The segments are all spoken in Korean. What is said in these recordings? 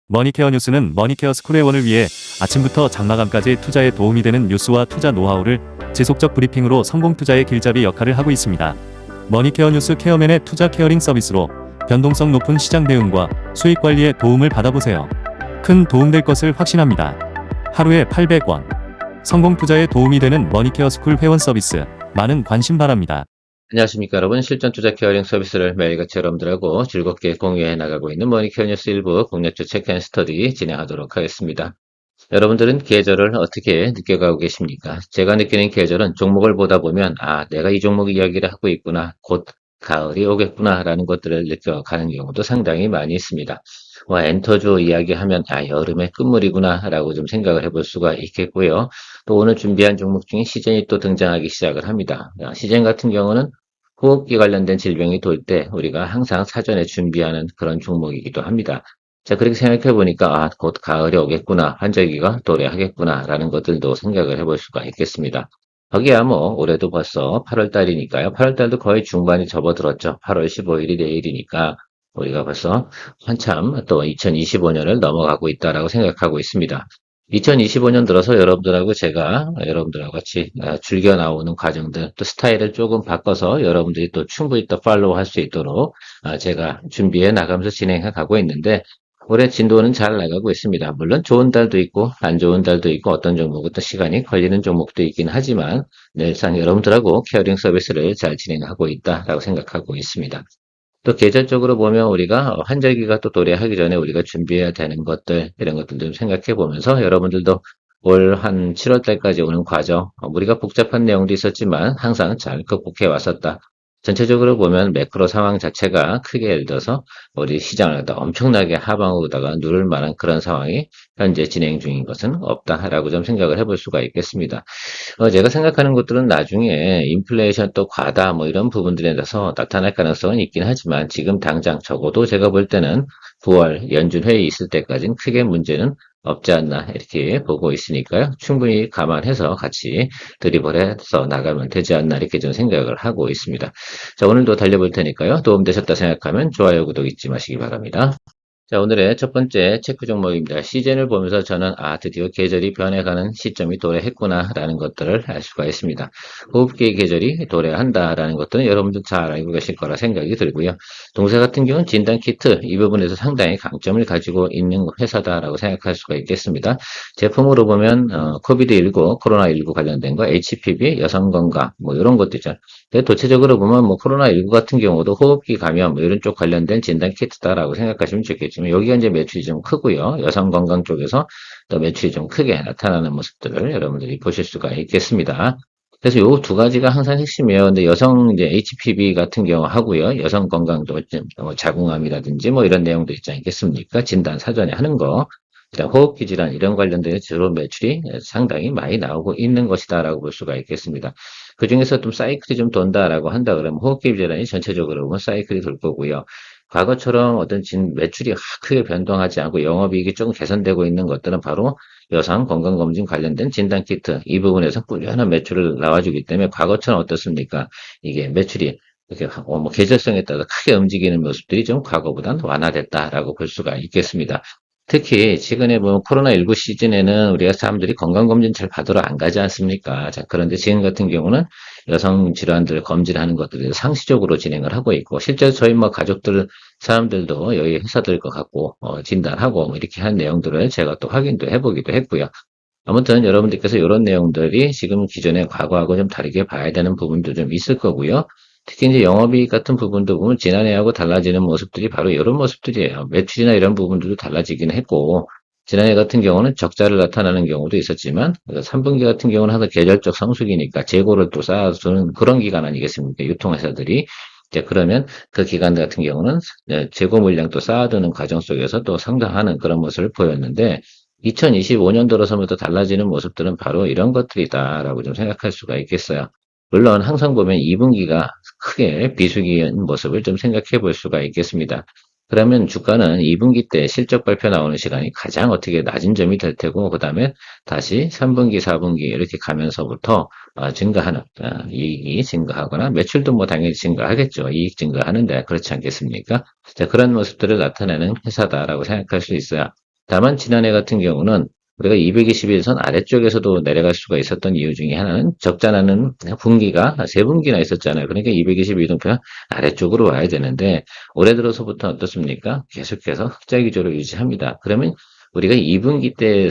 머니케어 뉴스는 머니케어 스쿨 회원을 위해 아침부터 장마감까지 투자에 도움이 되는 뉴스와 투자 노하우를 지속적 브리핑으로 성공 투자의 길잡이 역할을 하고 있습니다. 머니케어 뉴스 케어맨의 투자 케어링 서비스로 변동성 높은 시장 대응과 수익 관리에 도움을 받아보세요. 큰 도움될 것을 확신합니다. 하루에 800원. 성공 투자에 도움이 되는 머니케어 스쿨 회원 서비스. 많은 관심 바랍니다. 안녕하십니까 여러분. 실전 투자 케어링 서비스를 매일같이 여러분들하고 즐겁게 공유해 나가고 있는 머니케어 뉴스 일부 공략주 체크앤 스터디 진행하도록 하겠습니다. 여러분들은 계절을 어떻게 느껴가고 계십니까? 제가 느끼는 계절은 종목을 보다 보면 내가 이 종목 이야기를 하고 있구나, 곧 가을이 오겠구나 라는 것들을 느껴가는 경우도 상당히 많이 있습니다. 엔터주 이야기하면 여름의 끝물이구나 라고 좀 생각을 해볼 수가 있겠고요. 또 오늘 준비한 종목 중에 시젠이 또 등장하기 시작을 합니다. 시젠 같은 경우는 호흡기 관련된 질병이 돌 때 우리가 항상 사전에 준비하는 그런 종목이기도 합니다. 자, 그렇게 생각해 보니까 곧 가을이 오겠구나, 환절기가 도래하겠구나 라는 것들도 생각을 해볼 수가 있겠습니다. 거기야 올해도 벌써 8월 달이니까요. 8월 달도 거의 중반이 접어들었죠. 8월 15일이 내일이니까 우리가 벌써 한참 또 2025년을 넘어가고 있다라고 생각하고 있습니다. 2025년 들어서 제가 여러분들하고 같이 즐겨 나오는 과정들, 또 스타일을 조금 바꿔서 여러분들이 또 충분히 또 팔로우 할 수 있도록 제가 준비해 나가면서 진행해 가고 있는데, 올해 진도는 잘 나가고 있습니다. 물론 좋은 달도 있고 안 좋은 달도 있고 어떤 종목은 또 시간이 걸리는 종목도 있긴 하지만 늘상 여러분들하고 케어링 서비스를 잘 진행하고 있다라고 생각하고 있습니다. 또 계절적으로 보면 우리가 환절기가 또 도래하기 전에 우리가 준비해야 되는 것들, 이런 것들 좀 생각해 보면서 여러분들도 올 한 7월 달까지 오는 과정, 우리가 복잡한 내용도 있었지만 항상 잘 극복해 왔었다. 전체적으로 보면 매크로 상황 자체가 크게 예를 들어서 우리 시장을 엄청나게 하방으로다가 누를 만한 그런 상황이 현재 진행 중인 것은 없다라고 좀 생각을 해볼 수가 있겠습니다. 제가 생각하는 것들은 나중에 인플레이션 또 과다 이런 부분들에 대해서 나타날 가능성은 있긴 하지만 지금 당장 적어도 제가 볼 때는 9월 연준 회의 있을 때까지는 크게 문제는 없지 않나 이렇게 보고 있으니까요. 충분히 감안해서 같이 드리블해서 나가면 되지 않나 이렇게 좀 생각을 하고 있습니다. 자, 오늘도 달려볼 테니까요. 도움되셨다 생각하면 좋아요, 구독 잊지 마시기 바랍니다. 자, 오늘의 첫 번째 체크 종목입니다. 시즌을 보면서 저는 드디어 계절이 변해가는 시점이 도래했구나라는 것들을 알 수가 있습니다. 호흡기 계절이 도래한다라는 것들은 여러분들 잘 알고 계실 거라 생각이 들고요. 동사 같은 경우는 진단키트 이 부분에서 상당히 강점을 가지고 있는 회사다라고 생각할 수가 있겠습니다. 제품으로 보면 코비드19, 코로나19 관련된 거, HPV, 여성건강 이런 것들이죠. 근데 도체적으로 보면 코로나19 같은 경우도 호흡기 감염 이런 쪽 관련된 진단키트다라고 생각하시면 좋겠지만 여기가 이제 매출이 좀 크고요. 여성 건강 쪽에서 또 매출이 좀 크게 나타나는 모습들을 여러분들이 보실 수가 있겠습니다. 그래서 요 두 가지가 항상 핵심이에요. 근데 여성 이제 HPV 같은 경우 하고요. 여성 건강도 자궁암이라든지 이런 내용도 있지 않겠습니까? 진단 사전에 하는 거. 그다음 호흡기 질환 이런 관련된 주로 매출이 상당히 많이 나오고 있는 것이다라고 볼 수가 있겠습니다. 그 중에서 좀 사이클이 좀 돈다라고 한다 그러면 호흡기 질환이 전체적으로 보면 사이클이 돌 거고요. 과거처럼 어떤 매출이 크게 변동하지 않고 영업이익이 조금 개선되고 있는 것들은 바로 여성 건강검진 관련된 진단키트 이 부분에서 꾸준한 매출을 나와주기 때문에 과거처럼 어떻습니까? 이게 매출이 이렇게 계절성에 따라 크게 움직이는 모습들이 좀 과거보다는 완화됐다라고 볼 수가 있겠습니다. 특히 최근에 보면 코로나19 시즌에는 우리가 사람들이 건강검진 잘 받으러 안 가지 않습니까? 자, 그런데 지금 같은 경우는 여성 질환들 검진하는 것들을 상시적으로 진행을 하고 있고, 실제로 저희 가족들, 사람들도 여기 회사들 것 같고, 진단하고 이렇게 한 내용들을 제가 또 확인도 해보기도 했고요. 아무튼 여러분들께서 이런 내용들이 지금 기존의 과거하고 좀 다르게 봐야 되는 부분도 좀 있을 거고요. 특히 이제 영업이익 같은 부분도 보면 지난해하고 달라지는 모습들이 바로 이런 모습들이에요. 매출이나 이런 부분들도 달라지긴 했고, 지난해 같은 경우는 적자를 나타나는 경우도 있었지만, 3분기 같은 경우는 항상 계절적 성수기니까 재고를 또 쌓아두는 그런 기간 아니겠습니까? 유통회사들이. 이제 그러면 그 기간 같은 경우는 재고 물량 또 쌓아두는 과정 속에서 또 상당하는 그런 모습을 보였는데, 2025년 들어서부터 달라지는 모습들은 바로 이런 것들이다라고 좀 생각할 수가 있겠어요. 물론 항상 보면 2분기가 크게 비수기인 모습을 좀 생각해 볼 수가 있겠습니다. 그러면 주가는 2분기 때 실적 발표 나오는 시간이 가장 어떻게 낮은 점이 될 테고, 그 다음에 다시 3분기, 4분기 이렇게 가면서부터 증가하는, 이익이 증가하거나 매출도 당연히 증가하겠죠. 이익 증가하는데 그렇지 않겠습니까? 자, 그런 모습들을 나타내는 회사다라고 생각할 수 있어요. 다만 지난해 같은 경우는 우리가 221선 아래쪽에서도 내려갈 수가 있었던 이유 중에 하나는 적자 나는 분기가 세 분기나 있었잖아요. 그러니까 221동편 아래쪽으로 와야 되는데 올해 들어서부터 어떻습니까? 계속해서 흑자 기조를 유지합니다. 그러면 우리가 2분기 때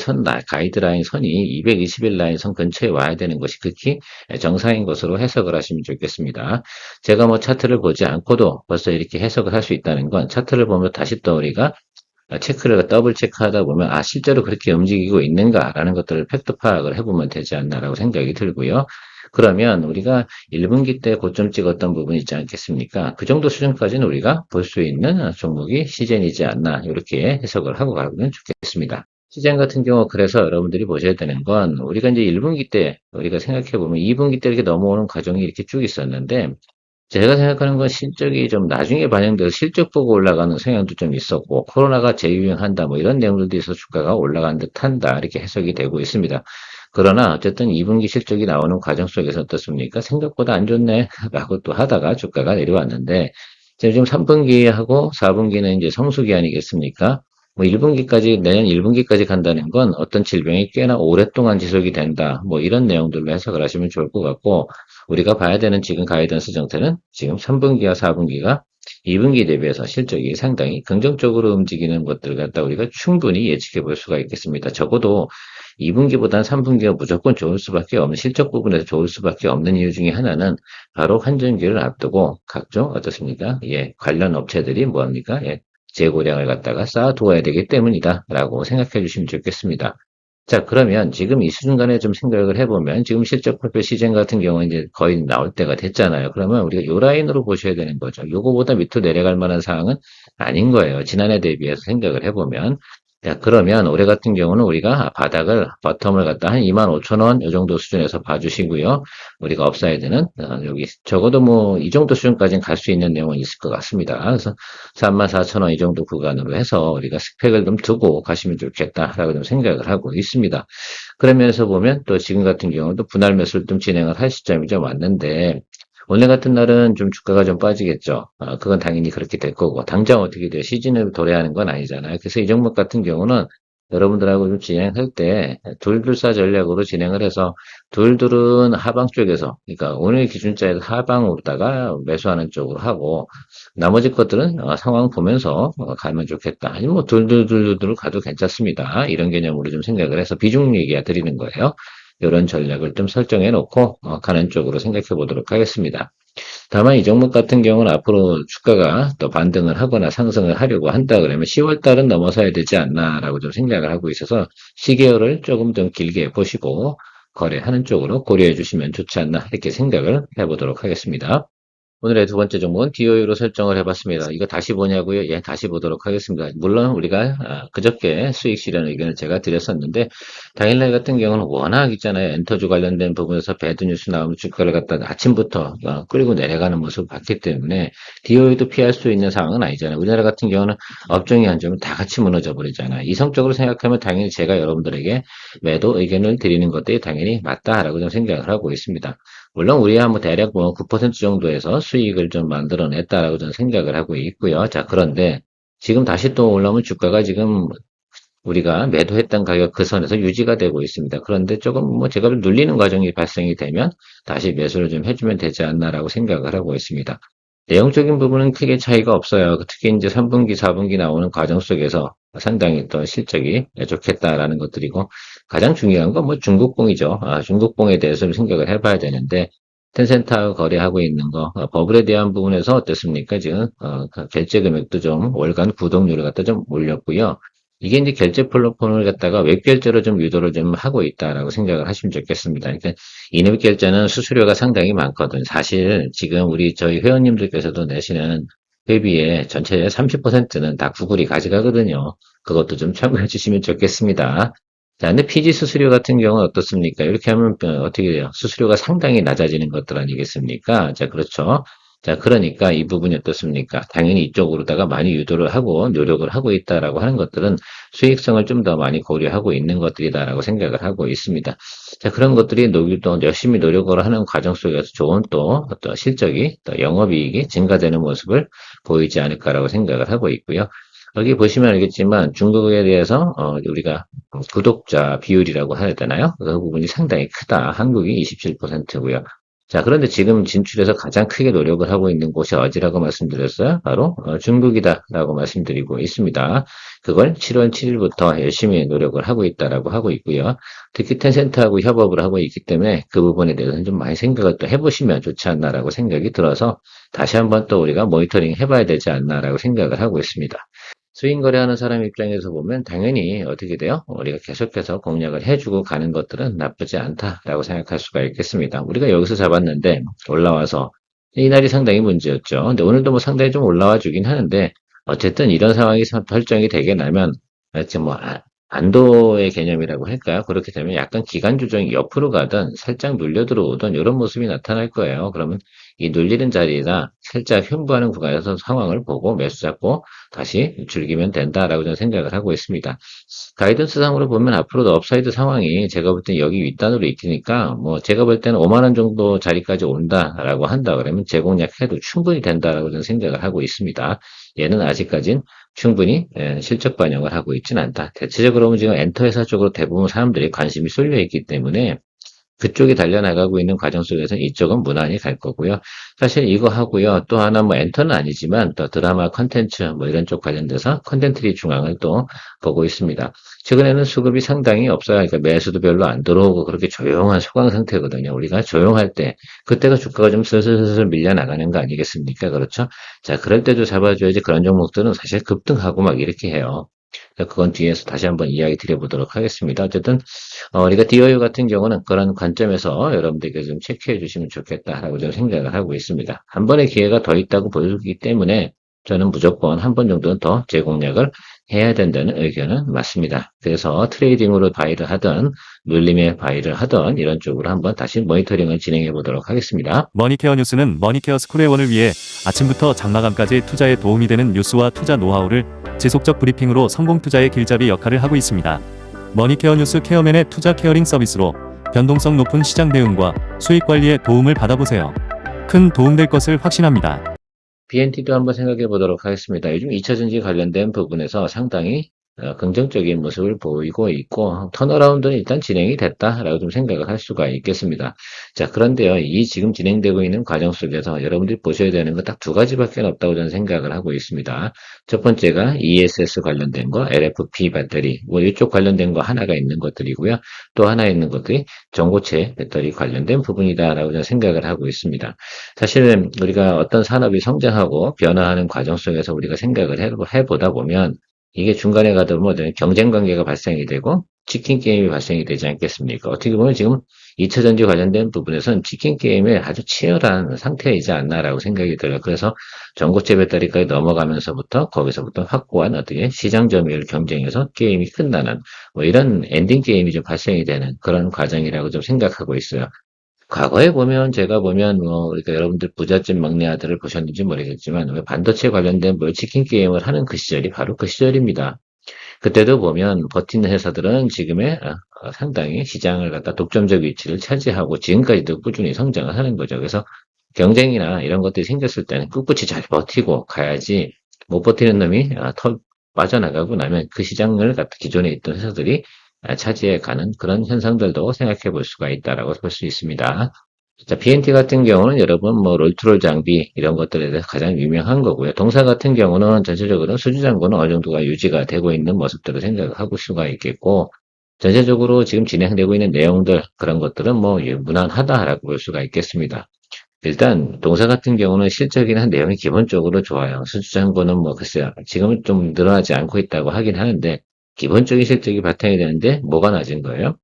가이드라인 선이 221 라인 선 근처에 와야 되는 것이 극히 정상인 것으로 해석을 하시면 좋겠습니다. 제가 뭐 차트를 보지 않고도 벌써 이렇게 해석을 할 수 있다는 건 차트를 보면 다시 또 우리가 체크를 더블 체크하다 보면 실제로 그렇게 움직이고 있는가라는 것들을 팩트 파악을 해보면 되지 않나라고 생각이 들고요. 그러면 우리가 1분기 때 고점 찍었던 부분 있지 않겠습니까? 그 정도 수준까지는 우리가 볼 수 있는 종목이 시젠이지 않나 이렇게 해석을 하고 가면 좋겠습니다. 시젠 같은 경우 그래서 여러분들이 보셔야 되는 건 우리가 이제 1분기 때 우리가 생각해 보면 2분기 때 이렇게 넘어오는 과정이 이렇게 쭉 있었는데 제가 생각하는 건 실적이 좀 나중에 반영돼서 실적 보고 올라가는 성향도 좀 있었고 코로나가 재유행한다 뭐 이런 내용들도 있어서 주가가 올라간 듯한다 이렇게 해석이 되고 있습니다. 그러나 어쨌든 2분기 실적이 나오는 과정 속에서 어떻습니까? 생각보다 안 좋네 라고 또 하다가 주가가 내려왔는데 지금 3분기하고 4분기는 이제 성수기 아니겠습니까? 뭐 1분기까지 내년 1분기까지 간다는 건 어떤 질병이 꽤나 오랫동안 지속이 된다. 뭐 이런 내용들로 해석을 하시면 좋을 것 같고 우리가 봐야 되는 지금 가이던스 정책은 지금 3분기와 4분기가 2분기 대비해서 실적이 상당히 긍정적으로 움직이는 것들을 갖다 우리가 충분히 예측해 볼 수가 있겠습니다. 적어도 2분기보다는 3분기가 무조건 좋을 수밖에 없는 실적 부분에서 좋을 수밖에 없는 이유 중에 하나는 바로 환전기를 앞두고 각종 어떻습니까? 예, 관련 업체들이 뭐합니까? 예, 재고량을 갖다가 쌓아두어야 되기 때문이다라고 생각해 주시면 좋겠습니다. 자, 그러면 지금 이 순간에 좀 생각을 해보면 지금 실적 발표 시즌 같은 경우는 이제 거의 나올 때가 됐잖아요. 그러면 우리가 요 라인으로 보셔야 되는 거죠. 요거보다 밑으로 내려갈 만한 상황은 아닌 거예요. 지난해 대비해서 생각을 해보면. 자, 그러면 올해 같은 경우는 우리가 바닥을, 버텀을 갖다 한 25,000원 요 정도 수준에서 봐주시고요. 우리가 업사이드는 여기 적어도 뭐 이 정도 수준까지는 갈 수 있는 내용은 있을 것 같습니다. 그래서 34,000원 이 정도 구간으로 해서 우리가 스펙을 좀 두고 가시면 좋겠다라고 좀 생각을 하고 있습니다. 그런 면에서 보면 또 지금 같은 경우도 분할 매수를 좀 진행을 할 시점이 좀 왔는데 오늘 같은 날은 좀 주가가 좀 빠지겠죠. 그건 당연히 그렇게 될 거고 당장 어떻게 돼요? 시즌을 도래하는 건 아니잖아요. 그래서 이 종목 같은 경우는 여러분들하고 좀 진행할 때 둘둘사 전략으로 진행을 해서 둘둘은 하방 쪽에서 그러니까 오늘 기준자에서 하방으로다가 매수하는 쪽으로 하고 나머지 것들은 상황 보면서 가면 좋겠다. 아니면 뭐 둘둘둘둘 가도 괜찮습니다. 이런 개념으로 좀 생각을 해서 비중 얘기 드리는 거예요. 이런 전략을 좀 설정해 놓고 가는 쪽으로 생각해 보도록 하겠습니다. 다만 이 종목 같은 경우는 앞으로 주가가 또 반등을 하거나 상승을 하려고 한다 그러면 10월 달은 넘어서야 되지 않나라고 좀 생각을 하고 있어서 시계열을 조금 더 길게 보시고 거래하는 쪽으로 고려해 주시면 좋지 않나 이렇게 생각을 해보도록 하겠습니다. 오늘의 두 번째 종목은 DOE로 설정을 해봤습니다. 이거 다시 보냐고요? 예, 다시 보도록 하겠습니다. 물론 우리가 그저께 수익 실현 의견을 제가 드렸었는데 당일날 같은 경우는 워낙 있잖아요. 엔터주 관련된 부분에서 배드 뉴스 나오면 주가를 갖다 아침부터 끌고 내려가는 모습을 봤기 때문에 DOE도 피할 수 있는 상황은 아니잖아요. 우리나라 같은 경우는 업종이 안 좋으면 다 같이 무너져 버리잖아요. 이성적으로 생각하면 당연히 제가 여러분들에게 매도 의견을 드리는 것들이 당연히 맞다라고 좀 생각을 하고 있습니다. 물론 우리야 뭐 대략 뭐 9% 정도에서 수익을 좀 만들어냈다라고 저는 생각을 하고 있고요. 자, 그런데 지금 다시 또 올라오면 주가가 지금 우리가 매도했던 가격 그 선에서 유지가 되고 있습니다. 그런데 조금 뭐 제가 눌리는 과정이 발생이 되면 다시 매수를 좀 해주면 되지 않나라고 생각을 하고 있습니다. 내용적인 부분은 크게 차이가 없어요. 특히 이제 3분기, 4분기 나오는 과정 속에서 상당히 또 실적이 좋겠다라는 것들이고 가장 중요한 건 뭐 중국봉이죠. 중국봉에 대해서 좀 생각을 해봐야 되는데 텐센트하고 거래하고 있는 거 버블에 대한 부분에서 어떻습니까? 지금 그 결제 금액도 좀 월간 구독률을 갖다 좀 올렸고요. 이게 이제 결제 플랫폼을 갖다가 웹 결제로 좀 유도를 좀 하고 있다라고 생각을 하시면 좋겠습니다. 그러니까 이앱 결제는 수수료가 상당히 많거든. 사실 지금 우리 저희 회원님들께서도 내시는 회비의 전체의 30%는 다 구글이 가져가거든요. 그것도 좀 참고해 주시면 좋겠습니다. 자, 근데 피지 수수료 같은 경우는 어떻습니까? 이렇게 하면 어떻게 돼요? 수수료가 상당히 낮아지는 것들 아니겠습니까? 자, 그렇죠. 자, 그러니까 이 부분이 어떻습니까? 당연히 이쪽으로다가 많이 유도를 하고 노력을 하고 있다라고 하는 것들은 수익성을 좀 더 많이 고려하고 있는 것들이다라고 생각을 하고 있습니다. 자, 그런 것들이 또 열심히 노력을 하는 과정 속에서 좋은 또 어떤 실적이 또 영업이익이 증가되는 모습을 보이지 않을까라고 생각을 하고 있고요. 여기 보시면 알겠지만 중국에 대해서 우리가 구독자 비율이라고 해야 되나요? 그 부분이 상당히 크다. 한국이 27%고요. 자, 그런데 지금 진출해서 가장 크게 노력을 하고 있는 곳이 어디라고 말씀드렸어요? 바로 중국이다라고 말씀드리고 있습니다. 그걸 7월 7일부터 열심히 노력을 하고 있다라고 하고 있고요. 특히 텐센트하고 협업을 하고 있기 때문에 그 부분에 대해서는 좀 많이 생각을 또 해보시면 좋지 않나라고 생각이 들어서 다시 한번 또 우리가 모니터링 해봐야 되지 않나라고 생각을 하고 있습니다. 스윙 거래하는 사람 입장에서 보면 당연히 어떻게 돼요? 우리가 계속해서 공략을 해주고 가는 것들은 나쁘지 않다라고 생각할 수가 있겠습니다. 우리가 여기서 잡았는데 올라와서 이날이 상당히 문제였죠. 근데 오늘도 뭐 상당히 좀 올라와 주긴 하는데 어쨌든 이런 상황이 설정이 되게 나면 지금 뭐 안도의 개념이라고 할까요? 그렇게 되면 약간 기간 조정이 옆으로 가든 살짝 눌려 들어오든 이런 모습이 나타날 거예요. 그러면 이 눌리는 자리나 살짝 흉부하는 구간에서 상황을 보고 매수 잡고 다시 즐기면 된다라고 저는 생각을 하고 있습니다. 가이던스상으로 보면 앞으로도 업사이드 상황이 제가 볼 땐 여기 윗단으로 있으니까 뭐 제가 볼 때는 5만 원 정도 자리까지 온다라고 한다 그러면 재공략해도 충분히 된다라고 저는 생각을 하고 있습니다. 얘는 아직까진 충분히 실적 반영을 하고 있지는 않다. 대체적으로 지금 엔터 회사 쪽으로 대부분 사람들이 관심이 쏠려 있기 때문에 그쪽이 달려나가고 있는 과정 속에서 이쪽은 무난히 갈 거고요. 사실 이거 하고요. 또 하나 뭐 엔터는 아니지만 또 드라마 컨텐츠 뭐 이런 쪽 관련돼서 컨텐츠리 중앙을 또 보고 있습니다. 최근에는 수급이 상당히 없어요. 그러니까 매수도 별로 안 들어오고 그렇게 조용한 소강 상태거든요. 우리가 조용할 때 그때가 주가가 좀 슬슬슬슬 밀려 나가는 거 아니겠습니까? 그렇죠? 자, 그럴 때도 잡아줘야지 그런 종목들은 사실 급등하고 막 이렇게 해요. 그건 뒤에서 다시 한번 이야기 드려보도록 하겠습니다. 어쨌든 우리가 DOU 같은 경우는 그런 관점에서 여러분들께 좀 체크해 주시면 좋겠다라고 저는 생각을 하고 있습니다. 한 번의 기회가 더 있다고 보여주기 때문에 저는 무조건 한 번 정도는 더 재공략을 해야 된다는 의견은 맞습니다. 그래서 트레이딩으로 바이를 하든 눌림의 바이를 하든 이런 쪽으로 한번 다시 모니터링을 진행해 보도록 하겠습니다. 머니케어 뉴스는 머니케어 스쿨회원을 위해 아침부터 장마감까지 투자에 도움이 되는 뉴스와 투자 노하우를 지속적 브리핑으로 성공 투자의 길잡이 역할을 하고 있습니다. 머니케어 뉴스 케어맨의 투자 케어링 서비스로 변동성 높은 시장 대응과 수익 관리에 도움을 받아보세요. 큰 도움될 것을 확신합니다. BNT도 한번 생각해 보도록 하겠습니다. 요즘 2차전지 관련된 부분에서 상당히 긍정적인 모습을 보이고 있고 턴어라운드는 일단 진행이 됐다라고 좀 생각을 할 수가 있겠습니다. 자, 그런데요. 이 지금 진행되고 있는 과정 속에서 여러분들이 보셔야 되는 거 딱 두 가지밖에 없다고 저는 생각을 하고 있습니다. 첫 번째가 ESS 관련된 거, LFP 배터리 뭐 이쪽 관련된 거 하나가 있는 것들이고요. 또 하나 있는 것들이 전고체 배터리 관련된 부분이다라고 저는 생각을 하고 있습니다. 사실은 우리가 어떤 산업이 성장하고 변화하는 과정 속에서 우리가 생각을 해보다 보면 이게 중간에 가다 보면 경쟁 관계가 발생이 되고 치킨 게임이 발생이 되지 않겠습니까? 어떻게 보면 지금 2차 전지 관련된 부분에서는 치킨 게임에 아주 치열한 상태이지 않나라고 생각이 들어요. 그래서 전고체 배터리까지 넘어가면서부터 거기서부터 확고한 어떻게 시장 점유율 경쟁에서 게임이 끝나는 뭐 이런 엔딩 게임이 좀 발생이 되는 그런 과정이라고 좀 생각하고 있어요. 과거에 보면 제가 보면 뭐 그러니까 여러분들 부잣집 막내 아들을 보셨는지 모르겠지만 왜 반도체 관련된 뭐 치킨 게임을 하는 그 시절이 바로 그 시절입니다. 그때도 보면 버티는 회사들은 지금의 상당히 시장을 갖다 독점적 위치를 차지하고 지금까지도 꾸준히 성장을 하는 거죠. 그래서 경쟁이나 이런 것들이 생겼을 때는 꿋꿋이 잘 버티고 가야지 못 버티는 놈이 턱 빠져나가고 나면 그 시장을 갖다 기존에 있던 회사들이 차지해 가는 그런 현상들도 생각해 볼 수가 있다라고 볼 수 있습니다. 자, BNT 같은 경우는 여러분 뭐 롤트롤 장비 이런 것들에 대해서 가장 유명한 거고요. 동사 같은 경우는 전체적으로 수주 잔고는 어느 정도가 유지가 되고 있는 모습들을 생각하고 수가 있겠고 전체적으로 지금 진행되고 있는 내용들 그런 것들은 뭐 무난하다라고 볼 수가 있겠습니다. 일단 동사 같은 경우는 실적이나 내용이 기본적으로 좋아요. 수주 잔고는 뭐 글쎄요. 지금은 좀 늘어나지 않고 있다고 하긴 하는데 기본적인 실적이 바탕이 되는데 뭐가 낮은 거예요?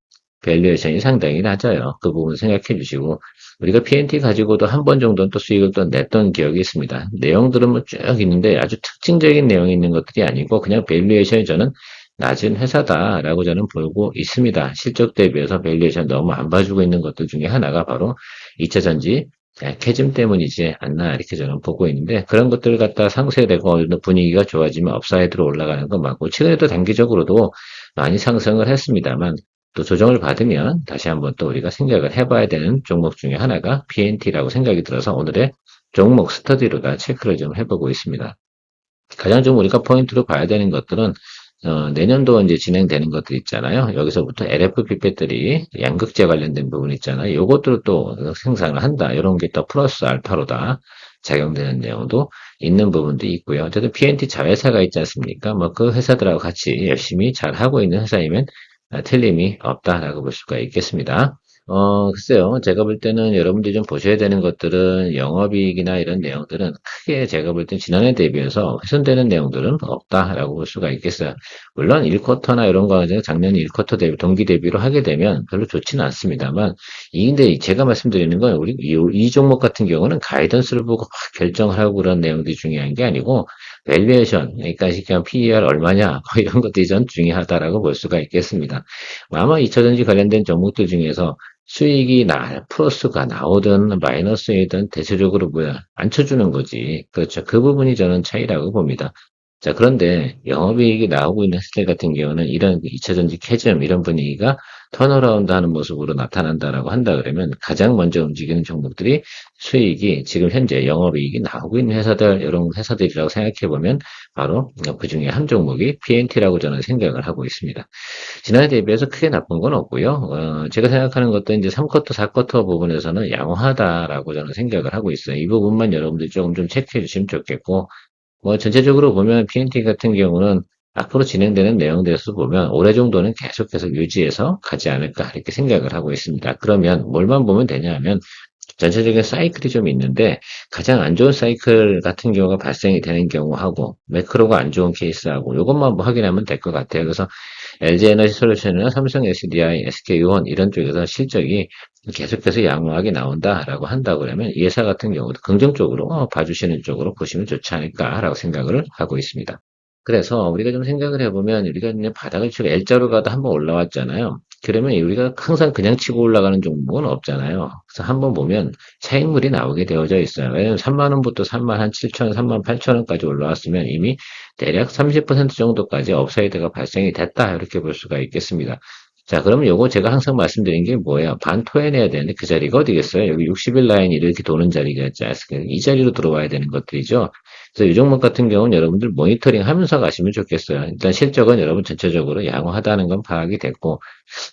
밸류에이션이 상당히 낮아요. 그 부분 생각해 주시고 우리가 PNT 가지고도 한 번 정도는 또 수익을 또 냈던 기억이 있습니다. 내용들은 뭐 쭉 있는데 아주 특징적인 내용이 있는 것들이 아니고 그냥 밸류에이션이 저는 낮은 회사다라고 저는 보고 있습니다. 실적 대비해서 밸류에이션 너무 안 봐주고 있는 것들 중에 하나가 바로 2차전지 캐즘 때문이지 않나 이렇게 저는 보고 있는데 그런 것들을 갖다 상쇄되고 어느 정도 분위기가 좋아지면 업사이드로 올라가는 건 맞고 최근에도 단기적으로도 많이 상승을 했습니다만 또 조정을 받으면 다시 한번 또 우리가 생각을 해봐야 되는 종목 중에 하나가 PNT라고 생각이 들어서 오늘의 종목 스터디로다 체크를 좀 해보고 있습니다. 가장 좀 우리가 포인트로 봐야 되는 것들은 내년도 이제 진행되는 것들 있잖아요. 여기서부터 LFP 배터리 양극재 관련된 부분 있잖아요. 요것들을 또 생산을 한다. 이런 게 또 플러스 알파로다 작용되는 내용도 있는 부분도 있고요. 어쨌든 PNT 자회사가 있지 않습니까? 뭐 그 회사들하고 같이 열심히 잘 하고 있는 회사이면 틀림이 없다라고 볼 수가 있겠습니다. 글쎄요. 제가 볼 때는 여러분들이 좀 보셔야 되는 것들은 영업이익이나 이런 내용들은 크게 제가 볼 땐 지난해 대비해서 훼손되는 내용들은 없다라고 볼 수가 있겠어요. 물론 1쿼터나 이런 거 작년 1쿼터 대비, 동기 대비로 하게 되면 별로 좋지는 않습니다만, 근데 제가 말씀드리는 건 우리 이 종목 같은 경우는 가이던스를 보고 막 결정을 하고 그런 내용들이 중요한 게 아니고, 밸류에이션, 그러니까 그냥 PER 얼마냐, 뭐 이런 것들이 전 중요하다라고 볼 수가 있겠습니다. 아마 2차전지 관련된 종목들 중에서 수익이 플러스가 나오든 마이너스이든 대체적으로 안 쳐주는 거지. 그렇죠. 그 부분이 저는 차이라고 봅니다. 자, 그런데 영업이익이 나오고 있는 회사들 같은 경우는 이런 2차전지 캐즘 이런 분위기가 턴어라운드 하는 모습으로 나타난다라고 한다 그러면 가장 먼저 움직이는 종목들이 수익이 지금 현재 영업이익이 나오고 있는 회사들, 이런 회사들이라고 생각해 보면 바로 그 중에 한 종목이 PNT라고 저는 생각을 하고 있습니다. 지난해 대비해서 크게 나쁜 건 없고요. 제가 생각하는 것도 이제 3쿼터, 4쿼터 부분에서는 양호하다라고 저는 생각을 하고 있어요. 이 부분만 여러분들이 조금 좀 체크해 주시면 좋겠고, 뭐 전체적으로 보면 PNT 같은 경우는 앞으로 진행되는 내용들에서 보면 올해 정도는 계속해서 유지해서 가지 않을까 이렇게 생각을 하고 있습니다. 그러면 뭘만 보면 되냐면 전체적인 사이클이 좀 있는데 가장 안 좋은 사이클 같은 경우가 발생이 되는 경우하고 매크로가 안 좋은 케이스하고 이것만 뭐 확인하면 될 것 같아요. 그래서 LG에너지 솔루션이나 삼성 SDI, SK유원 이런 쪽에서 실적이 계속해서 양호하게 나온다라고 한다 그러면 이 회사 같은 경우도 긍정적으로 봐주시는 쪽으로 보시면 좋지 않을까라고 생각을 하고 있습니다. 그래서 우리가 좀 생각을 해보면 우리가 그냥 바닥을 치고 L자로 가도 한번 올라왔잖아요. 그러면 우리가 항상 그냥 치고 올라가는 종목은 없잖아요. 그래서 한번 보면 차익물이 나오게 되어져 있어요. 왜냐면 3만 원부터 3만 한 7천, 3만 8천 원까지 올라왔으면 이미 대략 30% 정도까지 업사이드가 발생이 됐다. 이렇게 볼 수가 있겠습니다. 자, 그러면 요거 제가 항상 말씀드린 게 뭐예요? 반 토해내야 되는데 그 자리가 어디겠어요? 여기 60일 라인이 이렇게 도는 자리가 있지 않습니까? 이 자리로 들어와야 되는 것들이죠. 그래서 이 종목 같은 경우는 여러분들 모니터링 하면서 가시면 좋겠어요. 일단 실적은 여러분 전체적으로 양호하다는 건 파악이 됐고,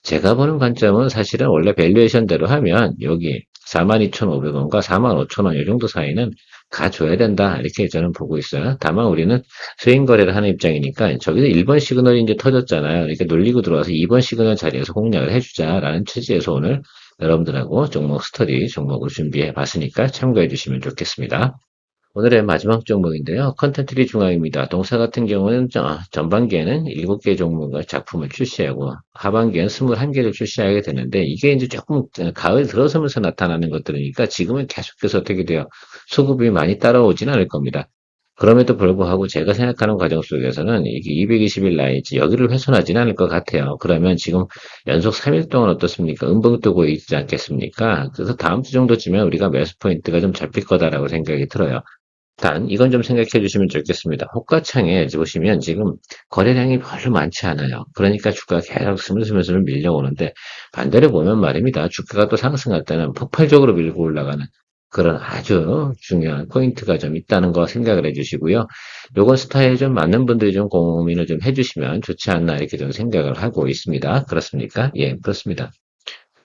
제가 보는 관점은 사실은 원래 밸류에이션대로 하면 여기 42,500원과 45,000원 이 정도 사이는 가줘야 된다. 이렇게 저는 보고 있어요. 다만 우리는 스윙 거래를 하는 입장이니까 저기서 1번 시그널이 이제 터졌잖아요. 이렇게 놀리고 들어와서 2번 시그널 자리에서 공략을 해주자라는 취지에서 오늘 여러분들하고 종목 스터디, 종목을 준비해 봤으니까 참고해 주시면 좋겠습니다. 오늘의 마지막 종목인데요. 컨텐츠리 중앙입니다. 동사 같은 경우는 전반기에는 7개 종목의 작품을 출시하고 하반기에는 21개를 출시하게 되는데 이게 이제 조금 가을 들어서면서 나타나는 것들이니까 지금은 계속해서 어떻게 돼요? 수급이 많이 따라오진 않을 겁니다. 그럼에도 불구하고 제가 생각하는 과정 속에서는 이게 220일 라인지 여기를 훼손하지는 않을 것 같아요. 그러면 지금 연속 3일 동안 어떻습니까? 음봉 뜨고 있지 않겠습니까? 그래서 다음 주 정도쯤에 우리가 매수 포인트가 좀 잡힐 거다라고 생각이 들어요. 단, 이건 좀 생각해 주시면 좋겠습니다. 호가창에 보시면 지금 거래량이 별로 많지 않아요. 그러니까 주가가 계속 스물스물 밀려오는데 반대로 보면 말입니다. 주가가 또 상승할 때는 폭발적으로 밀고 올라가는 그런 아주 중요한 포인트가 좀 있다는 거 생각을 해 주시고요. 요건 스타일에 좀 맞는 분들이 좀 고민을 좀 해 주시면 좋지 않나 이렇게 좀 생각을 하고 있습니다. 그렇습니까? 예, 그렇습니다.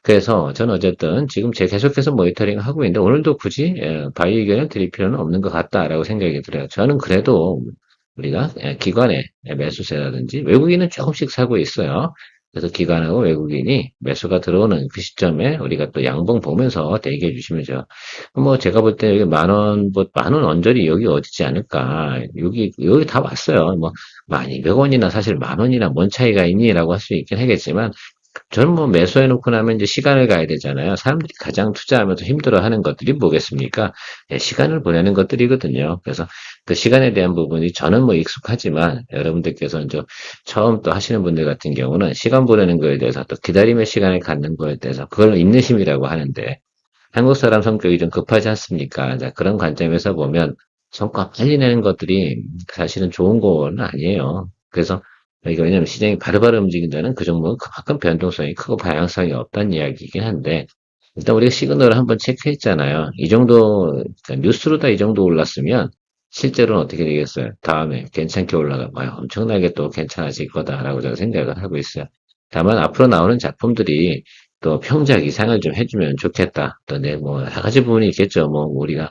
그래서 저는 어쨌든 지금 제 계속해서 모니터링을 하고 있는데 오늘도 굳이 바이 의견을 드릴 필요는 없는 것 같다라고 생각이 들어요. 저는 그래도 우리가 기관의 매수세라든지 외국인은 조금씩 사고 있어요. 그래서 기관하고 외국인이 매수가 들어오는 그 시점에 우리가 또 양봉 보면서 대기해 주시면 죠. 뭐 제가 볼 때 여기 만 원, 뭐 만 원 언저리 여기 어디지 않을까. 여기 다 왔어요. 뭐 1,200원이나 사실 만 원이나 뭔 차이가 있니라고 할 수 있긴 하겠지만 저는 뭐 매수해놓고 나면 이제 시간을 가야 되잖아요. 사람들이 가장 투자하면서 힘들어하는 것들이 뭐겠습니까? 시간을 보내는 것들이거든요. 그래서 그 시간에 대한 부분이 저는 뭐 익숙하지만 여러분들께서 이제 처음 또 하시는 분들 같은 경우는 시간 보내는 거에 대해서 또 기다림의 시간을 갖는 거에 대해서 그걸 인내심이라고 하는데 한국 사람 성격이 좀 급하지 않습니까? 자, 그런 관점에서 보면 성과 빨리 내는 것들이 사실은 좋은 건 아니에요. 그래서 이게 왜냐면 시장이 바로바로 움직인다는 그 종목은 그만큼 변동성이 크고 방향성이 없다는 이야기이긴 한데 일단 우리가 시그널을 한번 체크했잖아요. 이 정도 그러니까 뉴스로 다 이 정도 올랐으면 실제로는 어떻게 되겠어요? 다음에 괜찮게 올라가봐요. 엄청나게 또 괜찮아질 거다라고 제가 생각을 하고 있어요. 다만 앞으로 나오는 작품들이 또 평작 이상을 좀 해주면 좋겠다. 또 내 뭐 여러 가지 부분이 있겠죠. 뭐 우리가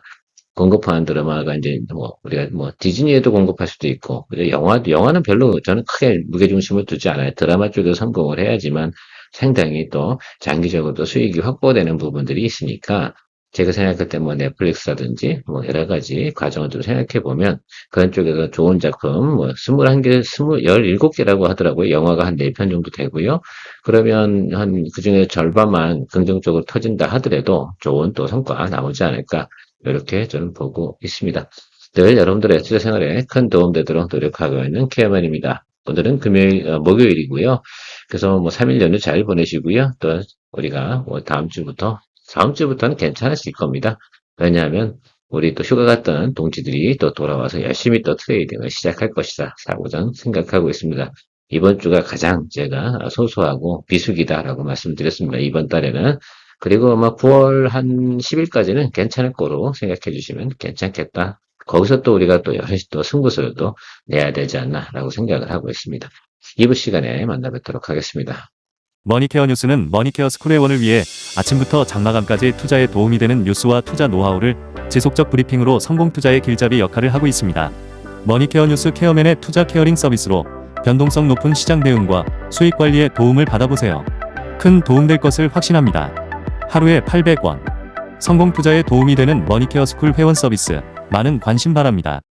공급하는 드라마가 이제 뭐 우리가 뭐 디즈니에도 공급할 수도 있고 그리고 영화는 별로 저는 크게 무게중심을 두지 않아요. 드라마 쪽에서 성공을 해야지만 상당히 또 장기적으로 수익이 확보되는 부분들이 있으니까 제가 생각할 때 뭐 넷플릭스라든지 뭐 여러 가지 과정을 좀 생각해 보면 그런 쪽에서 좋은 작품 뭐 21개, 17개라고 하더라고요. 영화가 한 4편 정도 되고요. 그러면 한 그중에 절반만 긍정적으로 터진다 하더라도 좋은 또 성과 나오지 않을까 이렇게 저는 보고 있습니다. 늘 여러분들의 투자 생활에 큰 도움 되도록 노력하고 있는 케어맨입니다. 오늘은 목요일이고요. 그래서 뭐 3일 연휴 잘 보내시고요. 또 우리가 뭐 다음 주부터는 괜찮으실 겁니다. 왜냐하면 우리 또 휴가 갔던 동지들이 또 돌아와서 열심히 또 트레이딩을 시작할 것이다. 라고 저는 생각하고 있습니다. 이번 주가 가장 제가 소소하고 비수기다라고 말씀드렸습니다. 이번 달에는. 그리고 아마 9월 한 10일까지는 괜찮을 거로 생각해 주시면 괜찮겠다. 거기서 또 우리가 또 여러 또 승부수를 또 내야 되지 않나라고 생각을 하고 있습니다. 2부 시간에 만나 뵙도록 하겠습니다. 머니케어 뉴스는 머니케어 스쿨의 원을 위해 아침부터 장마감까지 투자에 도움이 되는 뉴스와 투자 노하우를 지속적 브리핑으로 성공 투자의 길잡이 역할을 하고 있습니다. 머니케어 뉴스 케어맨의 투자 케어링 서비스로 변동성 높은 시장 대응과 수익 관리에 도움을 받아보세요. 큰 도움될 것을 확신합니다. 하루에 800원. 성공 투자에 도움이 되는 머니케어 스쿨 회원 서비스 많은 관심 바랍니다.